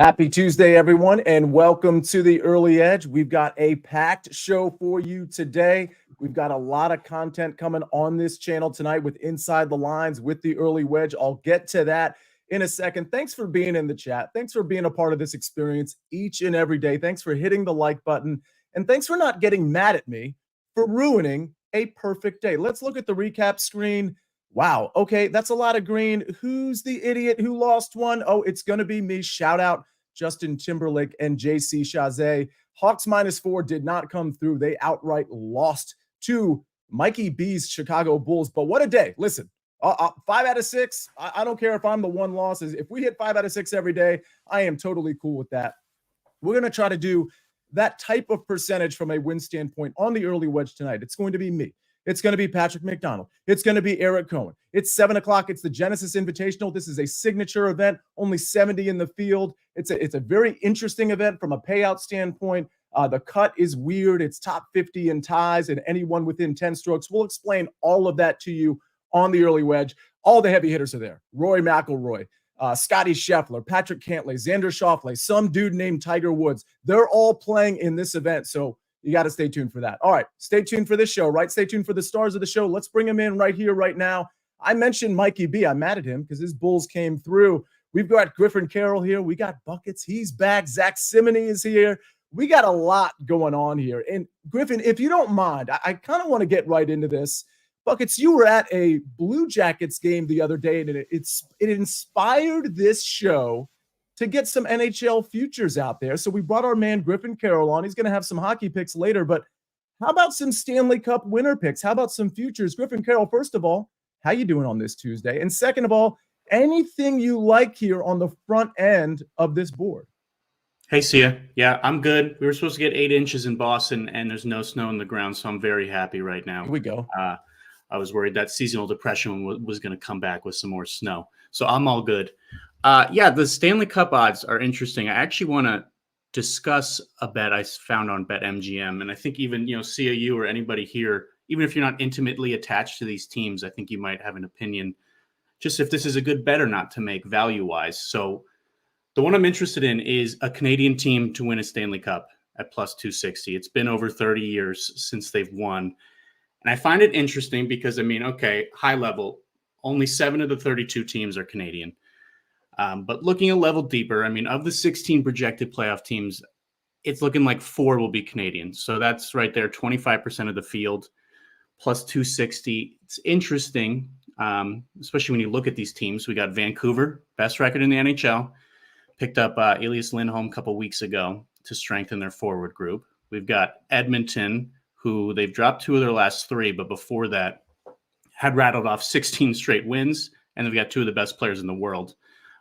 Happy Tuesday, everyone, and welcome to the Early Edge. We've got a packed show for you today. We've got a lot of content coming on this channel tonight with Inside the Lines, with the Early Wedge. I'll get to that in a second. Thanks for being in the chat. Thanks for being a part of this experience each and every day. Thanks for hitting the like button. And thanks for not getting mad at me for ruining a perfect day. Let's look at the recap screen. Wow. Okay, that's a lot of green. Who's the idiot who lost one? Oh, it's going to be me. Shout out Justin Timberlake and JC Chazé. Hawks -4 did not come through. They outright lost to Mikey B's Chicago Bulls. But what a day. Listen, 5 out of 6. I don't care if I'm the one loss. If we hit 5 out of 6 every day, I am totally cool with that. We're going to try to do that type of percentage from a win standpoint on the Early Wedge tonight. It's going to be me. It's going to be Patrick McDonald. It's going to be Eric Cohen. It's 7 o'clock. It's the Genesis Invitational. This is a signature event, only 70 in the field. It's a very interesting event from a payout standpoint. The cut is weird. It's top 50 in ties and anyone within 10 strokes. We'll explain all of that to you on the Early Wedge. All the heavy hitters are there. Rory McIlroy, Scotty Scheffler, Patrick Cantlay, Xander Schauffele, some dude named Tiger Woods. They're all playing in this event, so you got to stay tuned for that. All right, stay tuned for this show, right? Stay tuned for the stars of the show. Let's bring them in right here, right now. I mentioned Mikey B. I'm mad at him because his Bulls came through. We've got Griffin Carroll here. We got Buckets. He's back. Zack Cimini is here. We got a lot going on here. And Griffin, if you don't mind, I kind of want to get right into this. Buckets, you were at a Blue Jackets game the other day, and it inspired this show to get some NHL futures out there. So we brought our man Griffin Carroll on. He's going to have some hockey picks later, but how about some Stanley Cup winner picks? How about some futures? Griffin Carroll, first of all, how you doing on this Tuesday? And second of all, anything you like here on the front end of this board? Hey, Sia. Yeah, I'm good. We were supposed to get 8 inches in Boston, and there's no snow on the ground, so I'm very happy right now. Here we go. I was worried that seasonal depression was going to come back with some more snow, so I'm all good. Yeah, the Stanley Cup odds are interesting. I actually want to discuss a bet I found on BetMGM, and I think even, Sia, you or anybody here, even if you're not intimately attached to these teams, I think you might have an opinion just if this is a good bet or not to make value-wise. So the one I'm interested in is a Canadian team to win a Stanley Cup at plus 260. It's been over 30 years since they've won. And I find it interesting because, okay, high level, only 7 of the 32 teams are Canadian. But looking a level deeper, of the 16 projected playoff teams, it's looking like 4 will be Canadian. So that's right there, 25% of the field, plus 260. It's interesting, especially when you look at these teams. We got Vancouver, best record in the NHL, picked up Elias Lindholm a couple weeks ago to strengthen their forward group. We've got Edmonton, who they've dropped 2 of their last 3, but before that had rattled off 16 straight wins, and they've got 2 of the best players in the world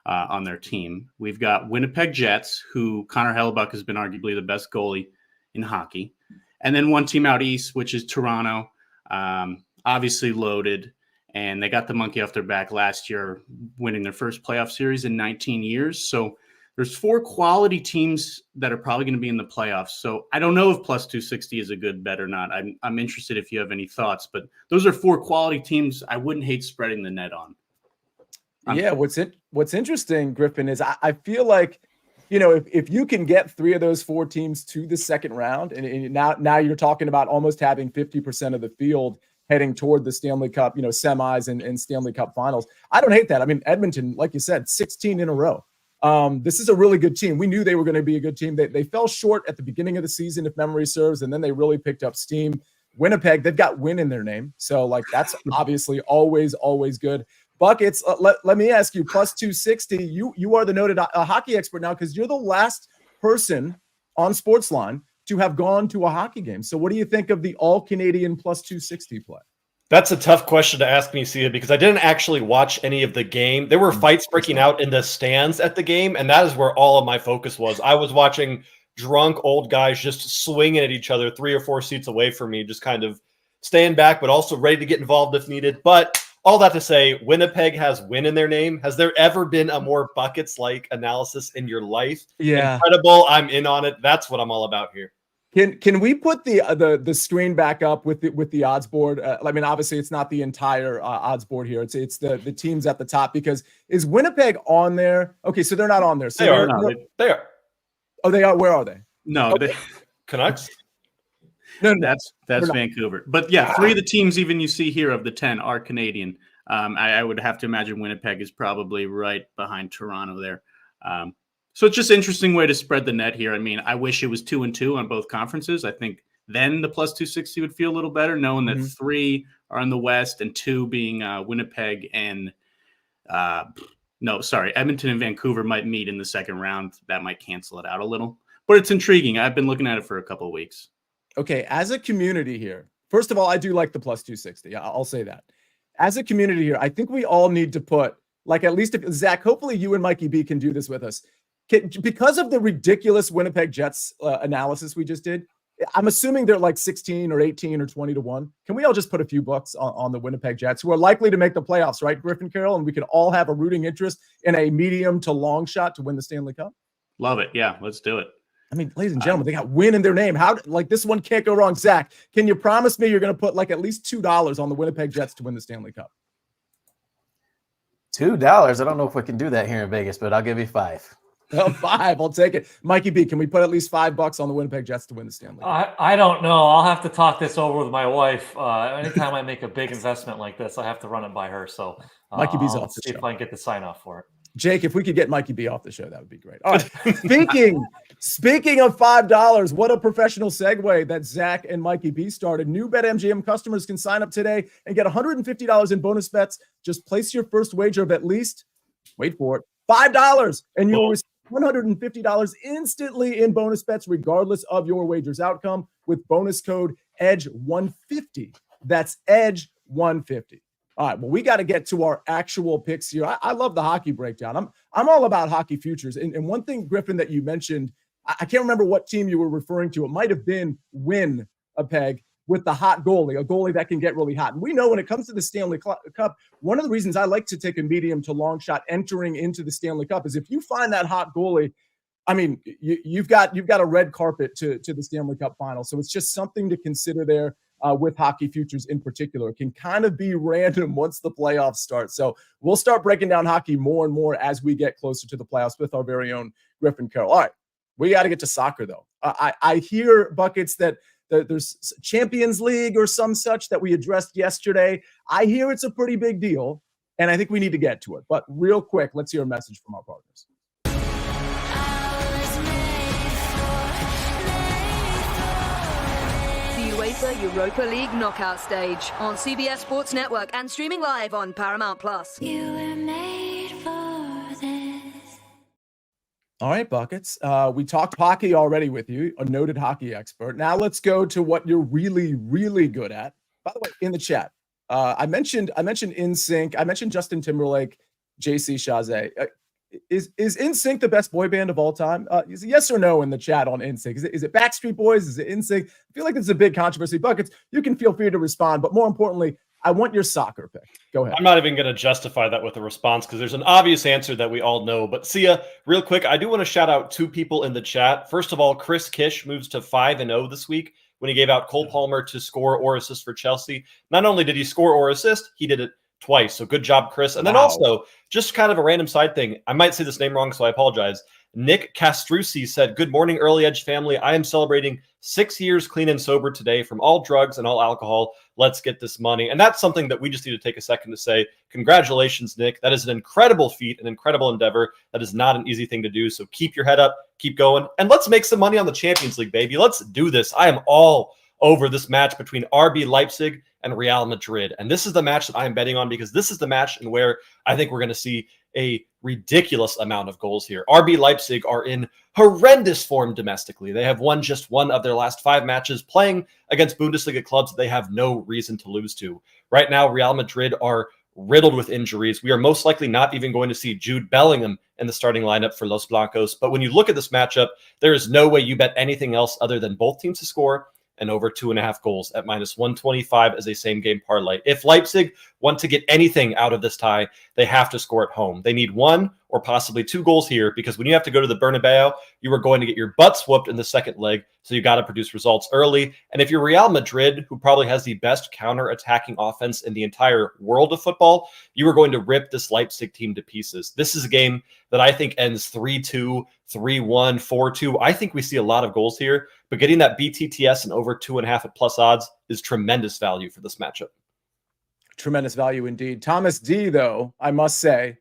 on their team. We've got Winnipeg Jets, who Connor Hellebuck has been arguably the best goalie in hockey. And then one team out east, which is Toronto, obviously loaded, and they got the monkey off their back last year, winning their first playoff series in 19 years. So there's 4 quality teams that are probably going to be in the playoffs. So I don't know if plus 260 is a good bet or not. I'm interested if you have any thoughts, but those are 4 quality teams I wouldn't hate spreading the net on. Yeah, what's interesting, Griffin, is I feel like, if you can get 3 of those 4 teams to the second round, and now you're talking about almost having 50% of the field heading toward the Stanley Cup, semis and Stanley Cup finals. I don't hate that. Edmonton, like you said, 16 in a row. This is a really good team. We knew they were going to be a good team. They fell short at the beginning of the season, if memory serves, and then they really picked up steam. Winnipeg, they've got win in their name. So, that's obviously always good. Buckets, let me ask you, plus 260, you are the noted hockey expert now because you're the last person on SportsLine to have gone to a hockey game. So what do you think of the all-Canadian plus 260 play? That's a tough question to ask me, Sia, because I didn't actually watch any of the game. There were fights breaking out in the stands at the game, and that is where all of my focus was. I was watching drunk old guys just swinging at each other 3 or 4 seats away from me, just kind of staying back, but also ready to get involved if needed. But all that to say, Winnipeg has win in their name. Has there ever been a more Buckets-like analysis in your life? Yeah. Incredible. I'm in on it. That's what I'm all about here. Can we put the screen back up with the odds board? I mean, obviously, it's not the entire odds board here. It's the teams at the top, because is Winnipeg on there? Okay, so they're not on there. So They are. They are. Oh, they are. Where are they? No, Okay. Canucks. No, that's Vancouver. But yeah, 3 of the teams even you see here of the 10 are Canadian. I would have to imagine Winnipeg is probably right behind Toronto there. So it's just an interesting way to spread the net here. I mean, I wish it was 2-2 on both conferences. I think then the plus 260 would feel a little better, knowing that 3 are in the West and 2 being Winnipeg and Edmonton and Vancouver might meet in the second round. That might cancel it out a little, but it's intriguing. I've been looking at it for a couple of weeks. Okay, as a community here, first of all, I do like the plus 260. I'll say that. As a community here, I think we all need to put, like, at least if Zach, hopefully you and Mikey B can do this with us. Because of the ridiculous Winnipeg Jets analysis we just did, I'm assuming they're like 16 or 18 or 20 to 1. Can we all just put a few bucks on the Winnipeg Jets, who are likely to make the playoffs, right, Griffin Carroll? And we can all have a rooting interest in a medium to long shot to win the Stanley Cup? Love it. Yeah, let's do it. I mean, ladies and gentlemen, they got win in their name. This one can't go wrong. Zach, can you promise me you're going to put like at least $2 on the Winnipeg Jets to win the Stanley Cup? $2? I don't know if we can do that here in Vegas, but I'll give you 5. Oh, 5. I'll take it. Mikey B, can we put at least $5 on the Winnipeg Jets to win the Stanley Cup? I don't know. I'll have to talk this over with my wife. Anytime I make a big investment like this, I have to run it by her. So Mikey B's I'll off the see show. if I can get the sign off for it. Jake, if we could get Mikey B off the show, that would be great. All right. Speaking of $5, what a professional segue that Zach and Mikey B started. New BetMGM customers can sign up today and get $150 in bonus bets. Just place your first wager of at least, wait for it, $5, and you will receive $150 instantly in bonus bets, regardless of your wager's outcome, with bonus code EDGE150. That's EDGE150. All right, well, we got to get to our actual picks here. I love the hockey breakdown. I'm all about hockey futures. And one thing, Griffin, that you mentioned, I can't remember what team you were referring to. It might have been Winnipeg with the hot goalie, a goalie that can get really hot. And we know when it comes to the Stanley Cup, one of the reasons I like to take a medium to long shot entering into the Stanley Cup is if you find that hot goalie, I mean, you've got a red carpet to the Stanley Cup final. So it's just something to consider there. With hockey futures in particular. It can kind of be random once the playoffs start. So we'll start breaking down hockey more and more as we get closer to the playoffs with our very own Griffin Carroll. All right, we got to get to soccer, though. I hear, Buckets, that there's Champions League or some such that we addressed yesterday. I hear it's a pretty big deal, and I think we need to get to it. But real quick, let's hear a message from our partners. UEFA Europa League knockout stage on CBS Sports Network and streaming live on Paramount+. You were made for this. All right, Buckets. We talked hockey already with you, a noted hockey expert. Now let's go to what you're really, really good at. By the way, in the chat, I mentioned NSYNC. I mentioned Justin Timberlake, JC Chazé. Is NSYNC the best boy band of all time? Is it yes or no in the chat on NSYNC? Is it Backstreet Boys? Is it NSYNC? I feel like it's a big controversy. Buckets, you can feel free to respond, but more importantly, I want your soccer pick. Go ahead. I'm not even going to justify that with a response because there's an obvious answer that we all know. But Sia, real quick, I do want to shout out 2 people in the chat. First of all, Chris Kish moves to 5-0 this week when he gave out Cole Palmer to score or assist for Chelsea. Not only did he score or assist, he did it twice. So good job, Chris. And then also, just kind of a random side thing. I might say this name wrong, so I apologize. Nick Castrucci said, "Good morning, Early Edge family. I am celebrating 6 years clean and sober today from all drugs and all alcohol. Let's get this money." And that's something that we just need to take a second to say, congratulations, Nick. That is an incredible feat, an incredible endeavor. That is not an easy thing to do. So keep your head up, keep going, and let's make some money on the Champions League, baby. Let's do this. I am all over this match between RB Leipzig and Real Madrid. And this is the match that I am betting on because this is the match in where I think we're going to see a ridiculous amount of goals here. RB Leipzig are in horrendous form domestically. They have won just 1 of their last 5 matches playing against Bundesliga clubs that they have no reason to lose to. Right now, Real Madrid are riddled with injuries. We are most likely not even going to see Jude Bellingham in the starting lineup for Los Blancos. But when you look at this matchup, there is no way you bet anything else other than both teams to score and over 2.5 goals at -125 as a same game parlay. If Leipzig want to get anything out of this tie, they have to score at home. They need 1 or possibly 2 goals here, because when you have to go to the Bernabeu, you are going to get your butts whooped in the second leg. So you got to produce results early. And if you're Real Madrid, who probably has the best counter-attacking offense in the entire world of football, you are going to rip this Leipzig team to pieces. This is a game that I think ends 3-2, 3-1, 4-2. I think we see a lot of goals here, but getting that BTTS and over 2.5 at plus odds is tremendous value for this matchup. Tremendous value indeed. Thomas D, though, I must say,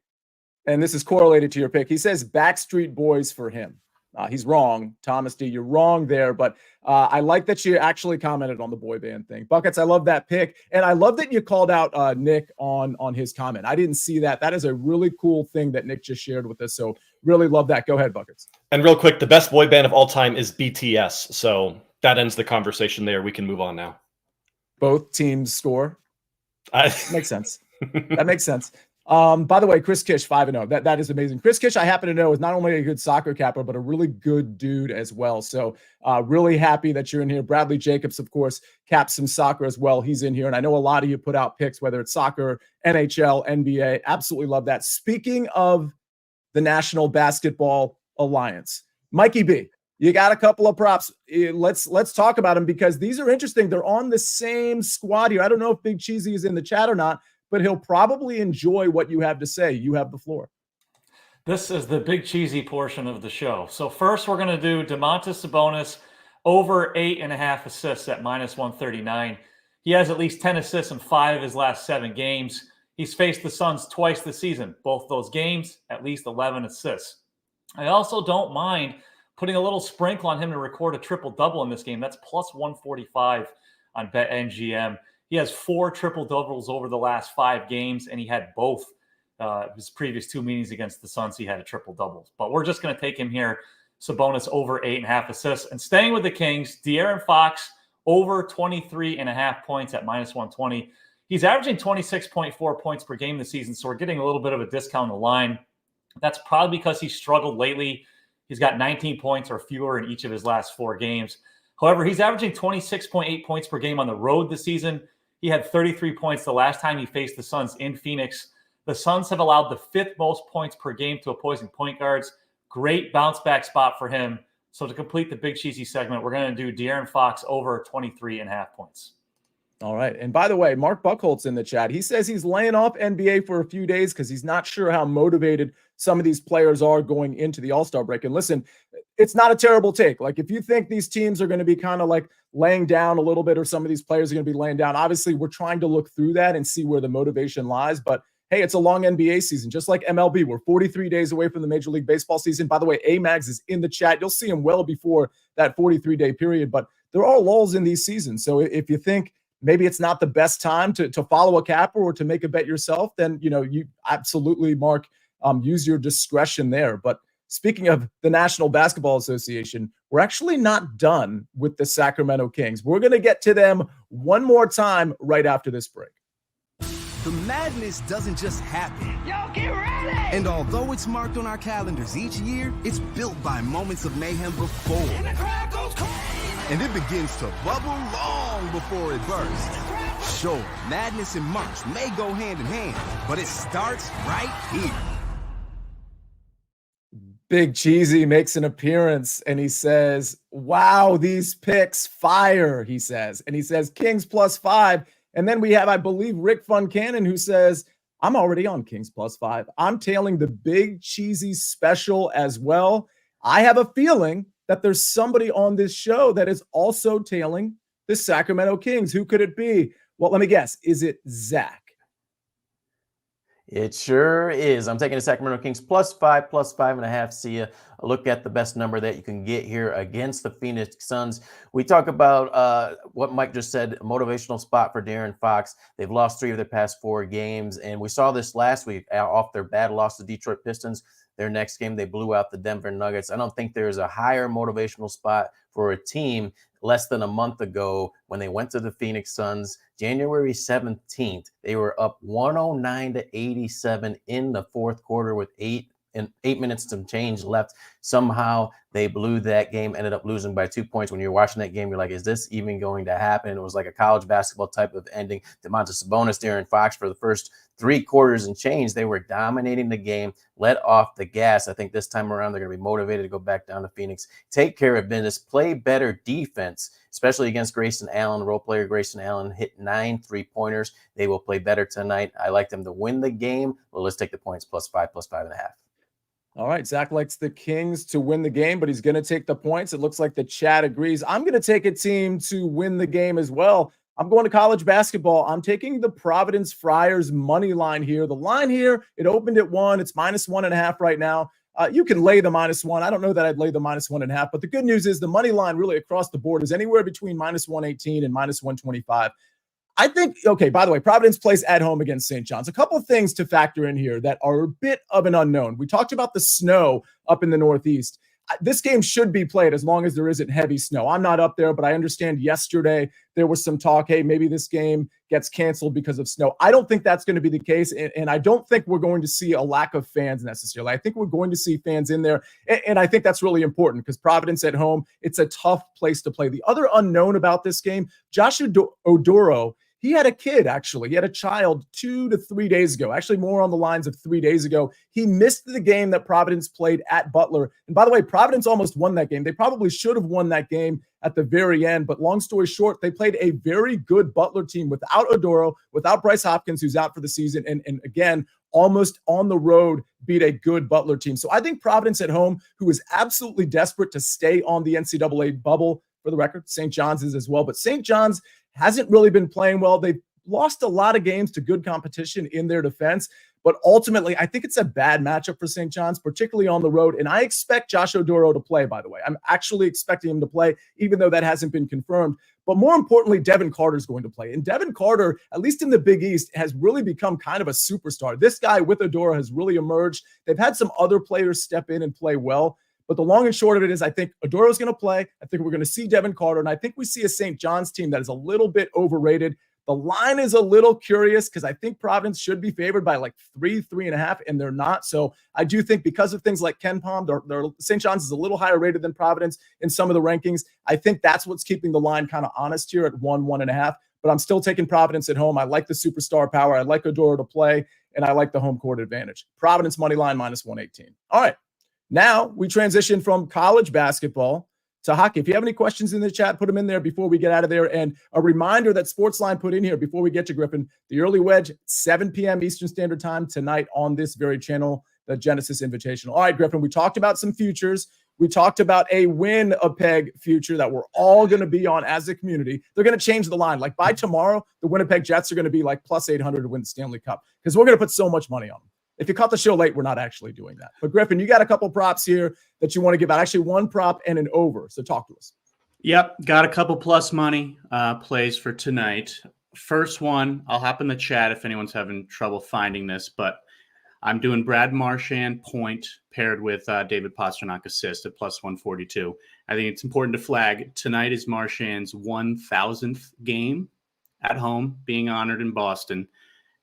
and this is correlated to your pick, he says Backstreet Boys for him. He's wrong. Thomas D, you're wrong there, but I like that you actually commented on the boy band thing. Buckets, I love that pick, and I love that you called out Nick on his comment. I didn't see that. That is a really cool thing that Nick just shared with us, so really love that. Go ahead, Buckets. And real quick, the best boy band of all time is BTS, so that ends the conversation there. We can move on now. Both teams score. Makes sense. That makes sense. By the way, Chris Kish, 5-0. That is amazing. Chris Kish, I happen to know, is not only a good soccer capper, but a really good dude as well. So really happy that you're in here. Bradley Jacobs, of course, caps some soccer as well. He's in here. And I know a lot of you put out picks, whether it's soccer, NHL, NBA. Absolutely love that. Speaking of the National Basketball Alliance, Mikey B, you got a couple of props. Let's talk about them, because these are interesting. They're on the same squad here. I don't know if Big Cheesy is in the chat or not, but he'll probably enjoy what you have to say. You have the floor. This is the Big Cheesy portion of the show. So first, we're going to do Domantas Sabonis over 8.5 assists at -139. He has at least 10 assists in 5 of his last 7 games. He's faced the Suns twice this season. Both those games, at least 11 assists. I also don't mind putting a little sprinkle on him to record a triple-double in this game. That's +145 on BetMGM. He has 4 triple-doubles over the last 5 games, and he had both his previous 2 meetings against the Suns. He had a triple-double. But we're just going to take him here. Sabonis over 8.5 assists. And staying with the Kings, De'Aaron Fox over 23.5 points at -120. He's averaging 26.4 points per game this season, so we're getting a little bit of a discount on the line. That's probably because he struggled lately. He's got 19 points or fewer in each of his last 4 games. However, he's averaging 26.8 points per game on the road this season. He had 33 points the last time he faced the Suns in Phoenix. The Suns have allowed the 5th most points per game to opposing point guards. Great bounce back spot for him. So to complete the Big Cheesy segment, we're going to do De'Aaron Fox over 23.5 points. All right. And by the way, Mark Buckholtz in the chat. He says he's laying off NBA for a few days because he's not sure how motivated some of these players are going into the All-Star break. And listen, it's not a terrible take. Like, if you think these teams are going to be kind of like laying down a little bit, or some of these players are going to be laying down, obviously we're trying to look through that and see where the motivation lies. But hey, it's a long NBA season, just like MLB. We're 43 days away from the Major League Baseball season. By the way, Amags is in the chat. You'll see him well before that 43-day period. But there are lulls in these seasons. So if you think maybe it's not the best time to follow a capper or to make a bet yourself, then, you absolutely, Mark, use your discretion there. But speaking of the National Basketball Association, we're actually not done with the Sacramento Kings. We're going to get to them one more time right after this break. The madness doesn't just happen. Yo, get ready! And although it's marked on our calendars each year, it's built by moments of mayhem before. And the crowd goes crazy! And it begins to bubble long before it bursts. Sure, madness and March may go hand in hand, but it starts right here. Big Cheesy makes an appearance and he says, wow, these picks fire, he says. And he says Kings +5. And then we have, I believe, Rick Funcannon, who says, I'm already on Kings +5. I'm tailing the Big Cheesy special as well. I have a feeling that there's somebody on this show that is also tailing the Sacramento Kings. Who could it be? Well, let me guess. Is it Zack? It sure is. I'm taking the Sacramento Kings +5, +5.5. Sia, a look at the best number that you can get here against the Phoenix Suns. We talk about what Mike just said, a motivational spot for De'Aaron Fox. They've lost 3 of their past 4 games, and we saw this last week off their bad loss to Detroit Pistons. Their next game, they blew out the Denver Nuggets. I don't think there's a higher motivational spot for a team less than a month ago when they went to the Phoenix Suns. January 17th, they were up 109-87 in the fourth quarter with 8 8 minutes some change left. Somehow they blew that game, ended up losing by 2 points. When you're watching that game, you're like, is this even going to happen? It was like a college basketball type of ending. Domantas Sabonis, De'Aaron Fox, for the first 3 quarters and change, they were dominating the game, let off the gas. I think this time around they're going to be motivated to go back down to Phoenix, take care of business, play better defense, especially against Grayson Allen. Role player Grayson Allen hit 9 3-pointers. They will play better tonight. I like them to win the game. Well, let's take the points +5, +5.5. All right, Zach likes the Kings to win the game, but he's going to take the points. It looks like the chat agrees. I'm going to take a team to win the game as well. I'm going to college basketball. I'm taking the Providence Friars money line here. The line here, it opened at 1. It's -1.5 right now. You can lay the -1. I don't know that I'd lay the -1.5, but the good news is the money line really across the board is anywhere between -118 and -125. I think, okay, by the way, Providence plays at home against St. John's. A couple of things to factor in here that are a bit of an unknown. We talked about the snow up in the Northeast. This game should be played as long as there isn't heavy snow. I'm not up there, but I understand yesterday there was some talk, hey, maybe this game gets canceled because of snow. I don't think that's going to be the case, and I don't think we're going to see a lack of fans necessarily. I think we're going to see fans in there, and I think that's really important because Providence at home, it's a tough place to play. The other unknown about this game, Josh Oduro, he had a kid, actually. He had a child 2 to 3 days ago, actually more on the lines of 3 days ago. He missed the game that Providence played at Butler. And by the way, Providence almost won that game. They probably should have won that game at the very end. But long story short, they played a very good Butler team without Oduro, without Bryce Hopkins, who's out for the season. And again, almost on the road beat a good Butler team. So I think Providence at home, who is absolutely desperate to stay on the NCAA bubble, for the record, St. John's is as well. But St. John's hasn't really been playing well. They've lost a lot of games to good competition in their defense. But ultimately, I think it's a bad matchup for St. John's, particularly on the road. And I expect Josh Oduro to play, by the way. I'm actually expecting him to play, even though that hasn't been confirmed. But more importantly, Devin Carter is going to play. And Devin Carter, at least in the Big East, has really become kind of a superstar. This guy with Oduro has really emerged. They've had some other players step in and play well. But the long and short of it is I think Oduro is going to play. I think we're going to see Devin Carter. And I think we see a St. John's team that is a little bit overrated. The line is a little curious because I think Providence should be favored by like 3.5, and they're not. So I do think because of things like Ken Palm, St. John's is a little higher rated than Providence in some of the rankings. I think that's what's keeping the line kind of honest here at 1.5. But I'm still taking Providence at home. I like the superstar power. I like Oduro to play, and I like the home court advantage. Providence money line -118. All right. Now we transition from college basketball to hockey. If you have any questions in the chat, put them in there before we get out of there. And a reminder that SportsLine put in here before we get to Griffin, the early wedge, 7 p.m. Eastern Standard Time tonight on this very channel, the Genesis Invitational. All right, Griffin, we talked about some futures. We talked about a win a peg future that we're all going to be on as a community. They're going to change the line. Like by tomorrow, the Winnipeg Jets are going to be like +800 to win the Stanley Cup because we're going to put so much money on them. If you caught the show late, we're not actually doing that. But Griffin, you got a couple props here that you want to give out. Actually, one prop and an over. So talk to us. Yep, got a couple plus money plays for tonight. First one, I'll hop in the chat if anyone's having trouble finding this, but I'm doing Brad Marchand point paired with David Pastrnak assist at +142. I think it's important to flag tonight is Marchand's 1,000th game at home being honored in Boston.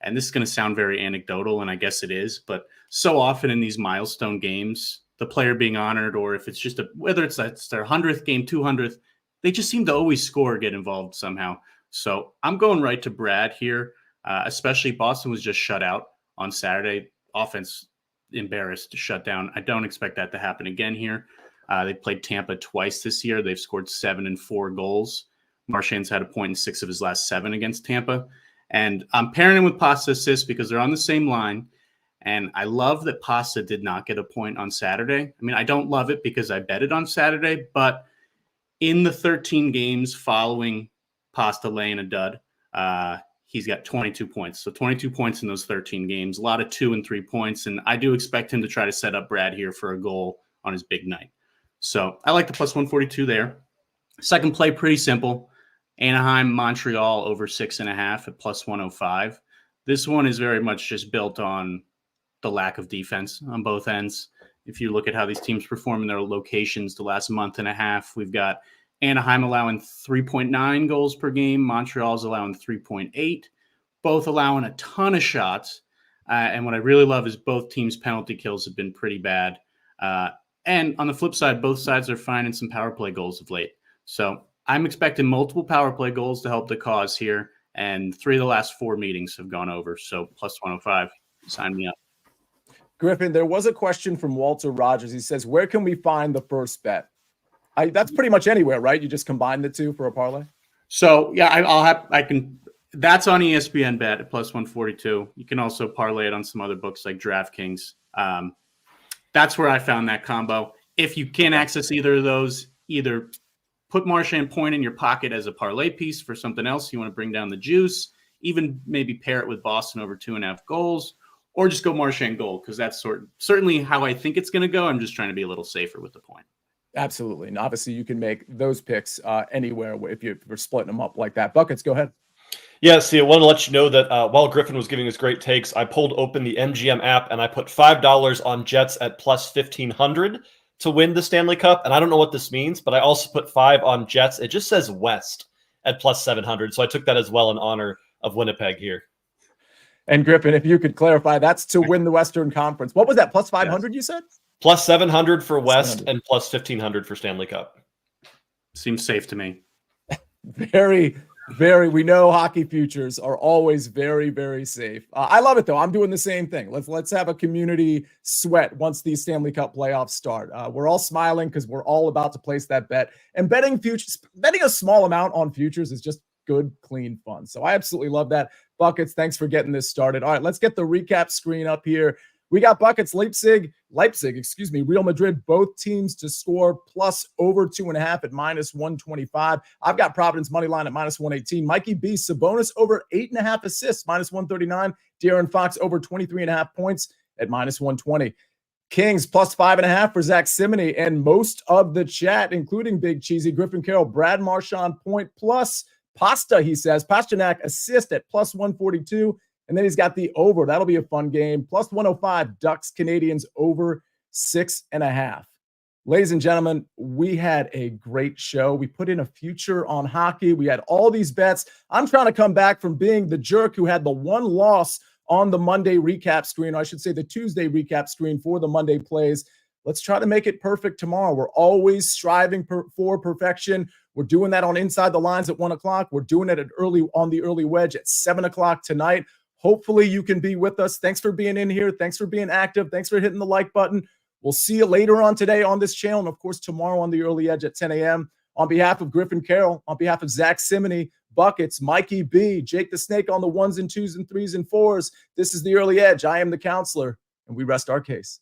And this is going to sound very anecdotal, and I guess it is, but so often in these milestone games, the player being honored, or if it's just whether it's their 100th game, 200th, they just seem to always score or get involved somehow. So I'm going right to Brad here, especially Boston was just shut out on Saturday. Offense embarrassed to shut down. I don't expect that to happen again here. They played Tampa twice this year. They've scored 7 and 4 goals. Marchand's had a point in 6 of his last 7 against Tampa. And I'm pairing him with Pasta assist because they're on the same line. And I love that Pasta did not get a point on Saturday. I mean, I don't love it because I betted on Saturday, but in the 13 games following Pasta laying a dud, he's got 22 points. So 22 points in those 13 games, a lot of 2 and 3 points. And I do expect him to try to set up Brad here for a goal on his big night. So I like the +142 there. Second play, pretty simple. Anaheim, Montreal over 6.5 at +105. This one is very much just built on the lack of defense on both ends. If you look at how these teams perform in their locations the last month and a half, we've got Anaheim allowing 3.9 goals per game. Montreal's allowing 3.8, both allowing a ton of shots. And what I really love is both teams' penalty kills have been pretty bad. And on the flip side, both sides are finding some power play goals of late. So I'm expecting multiple power play goals to help the cause here. And 3 of the last 4 meetings have gone over. So plus 105, sign me up. Griffin, there was a question from Walter Rogers. He says, where can we find the first bet? That's pretty much anywhere, right? You just combine the two for a parlay? So yeah, I can. That's on ESPN Bet at plus 142. You can also parlay it on some other books like DraftKings. That's where I found that combo. If you can't access either of those, either put Marchand Point in your pocket as a parlay piece for something else you want to bring down the juice, even maybe pair it with Boston over 2.5 goals, or just go Marchand goal, because that's certainly how I think it's going to go. I'm just trying to be a little safer with the point. Absolutely. And obviously you can make those picks anywhere if you're splitting them up like that. Buckets, go ahead. Yeah, see, I want to let you know that while Griffin was giving his great takes, I pulled open the MGM app and I put $5 on Jets at plus 1,500 to win the Stanley Cup. And I don't know what this means, but I also put 5 on Jets. It just says West at plus 700. So I took that as well in honor of Winnipeg here. And Griffin, if you could clarify, that's to win the Western Conference. What was that? Plus 500, yes. You said? Plus 700 for West and plus 1,500 for Stanley Cup. Seems safe to me. Very, we know hockey futures are always very, very safe. I love it though. I'm doing the same thing. Let's have a community sweat once these Stanley Cup playoffs start. We're all smiling because we're all about to place that bet. And betting a small amount on futures is just good, clean fun. So I absolutely love that. Buckets, thanks for getting this started. All right, let's get the recap screen up here. We got Buckets, Leipzig, Real Madrid, both teams to score plus over 2.5 at minus 125. I've got Providence money line at minus 118. Mikey B, Sabonis over 8.5 assists, minus 139. De'Aaron Fox over 23.5 points at minus 120. Kings plus 5.5 for Zack Cimini, and most of the chat, including Big Cheesy, Griffin Carroll, Brad Marchand point plus Pasta, he says. Pasternak assist at plus 142. And then he's got the over. That'll be a fun game. Plus 105, Ducks, Canadians over 6.5. Ladies and gentlemen, we had a great show. We put in a future on hockey. We had all these bets. I'm trying to come back from being the jerk who had the one loss on the Monday recap screen, or I should say the Tuesday recap screen for the Monday plays. Let's try to make it perfect tomorrow. We're always striving for perfection. We're doing that on Inside the Lines at 1 o'clock. We're doing it on the early wedge at 7 o'clock tonight. Hopefully you can be with us. Thanks for being in here. Thanks for being active. Thanks for hitting the like button. We'll see you later on today on this channel. And of course, tomorrow on the early edge at 10 a.m. On behalf of Griffin Carroll, on behalf of Zack Cimini, Buckets, Mikey B, Jake the Snake on the 1s and 2s and 3s and 4s. This is the early edge. I am the counselor, and we rest our case.